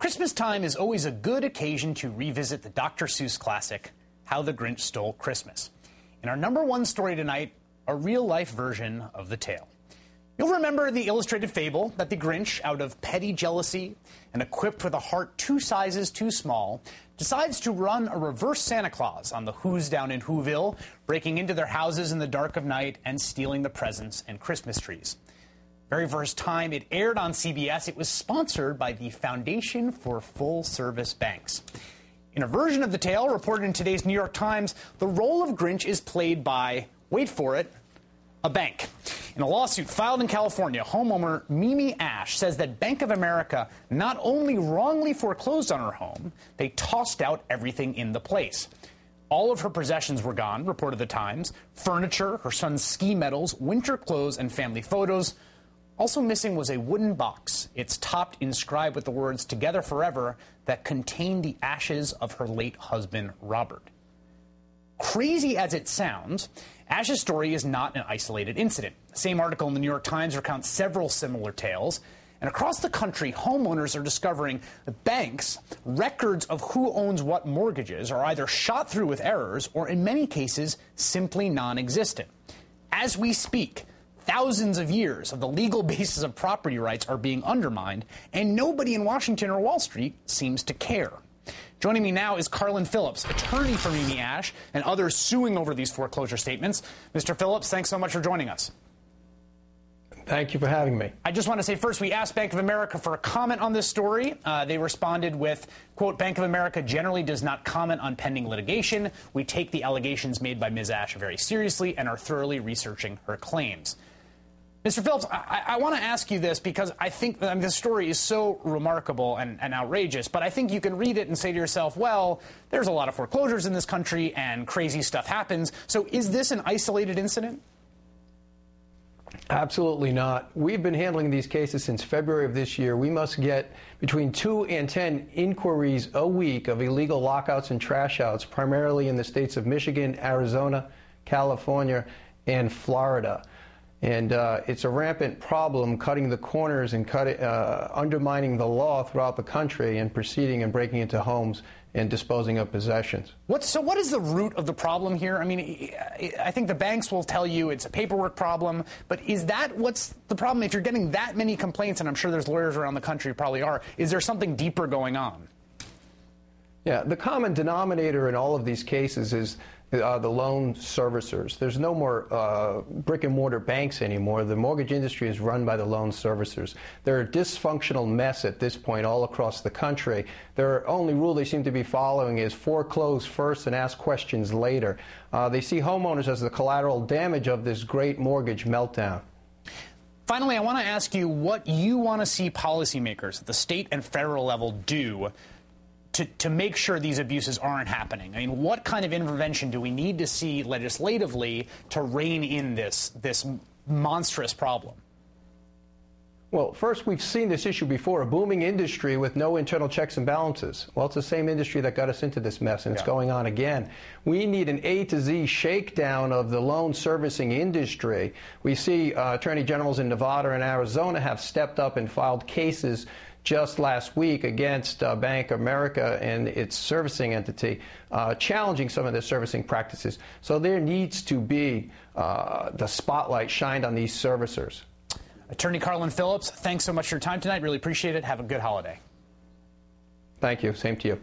Christmas time is always a good occasion to revisit the Dr. Seuss classic, How the Grinch Stole Christmas. In our number one story tonight, a real-life version of the tale. You'll remember the illustrated fable that the Grinch, out of petty jealousy and equipped with a heart 2 sizes too small, decides to run a reverse Santa Claus on the Who's down in Whoville, breaking into their houses in the dark of night and stealing the presents and Christmas trees. Very first time it aired on CBS, it was sponsored by the Foundation for Full Service Banks. In a version of the tale reported in today's New York Times, the role of Grinch is played by, wait for it, a bank. In a lawsuit filed in California, homeowner Mimi Ash says that Bank of America not only wrongly foreclosed on her home, they tossed out everything in the place. All of her possessions were gone, reported the Times. Furniture, her son's ski medals, winter clothes, and family photos. Also missing was a wooden box, its top inscribed with the words "Together Forever," that contained the ashes of her late husband, Robert. Crazy as it sounds, Ash's story is not an isolated incident. The same article in the New York Times recounts several similar tales. And across the country, homeowners are discovering that banks' records of who owns what mortgages are either shot through with errors or, in many cases, simply non-existent. As we speak, thousands of years of the legal basis of property rights are being undermined, and nobody in Washington or Wall Street seems to care. Joining me now is Carlin Phillips, attorney for Mimi Ash and others suing over these foreclosure statements. Mr. Phillips, thanks so much for joining us. Thank you for having me. I just want to say first, we asked Bank of America for a comment on this story. They responded with, quote, "Bank of America generally does not comment on pending litigation. We take the allegations made by Ms. Ash very seriously and are thoroughly researching her claims." Mr. Phillips, I want to ask you this because I think this story is so remarkable and outrageous, but I think you can read it and say to yourself, well, there's a lot of foreclosures in this country and crazy stuff happens. So is this an isolated incident? Absolutely not. We've been handling these cases since February of this year. We must get between 2 and 10 inquiries a week of illegal lockouts and trash outs, primarily in the states of Michigan, Arizona, California, and Florida. And it's a rampant problem, cutting the corners and undermining the law throughout the country and proceeding and breaking into homes and disposing of possessions. So what is the root of the problem here? I mean, I think the banks will tell you it's a paperwork problem, but is that what's the problem? If you're getting that many complaints, and I'm sure there's lawyers around the country who probably are, is there something deeper going on? Yeah, the common denominator in all of these cases is the loan servicers. There's no more brick-and-mortar banks anymore. The mortgage industry is run by the loan servicers. They're a dysfunctional mess at this point all across the country. Their only rule they seem to be following is foreclose first and ask questions later. They see homeowners as the collateral damage of this great mortgage meltdown. Finally, I want to ask you what you want to see policymakers at the state and federal level do to make sure these abuses aren't happening. I mean, what kind of intervention do we need to see legislatively to rein in this monstrous problem? Well, first, we've seen this issue before, a booming industry with no internal checks and balances. Well, it's the same industry that got us into this mess, and it's going on again. We need an A to Z shakedown of the loan servicing industry. We see attorney generals in Nevada and Arizona have stepped up and filed cases just last week against Bank of America and its servicing entity, challenging some of their servicing practices. So there needs to be the spotlight shined on these servicers. Attorney Carlin Phillips, thanks so much for your time tonight. Really appreciate it. Have a good holiday. Thank you. Same to you.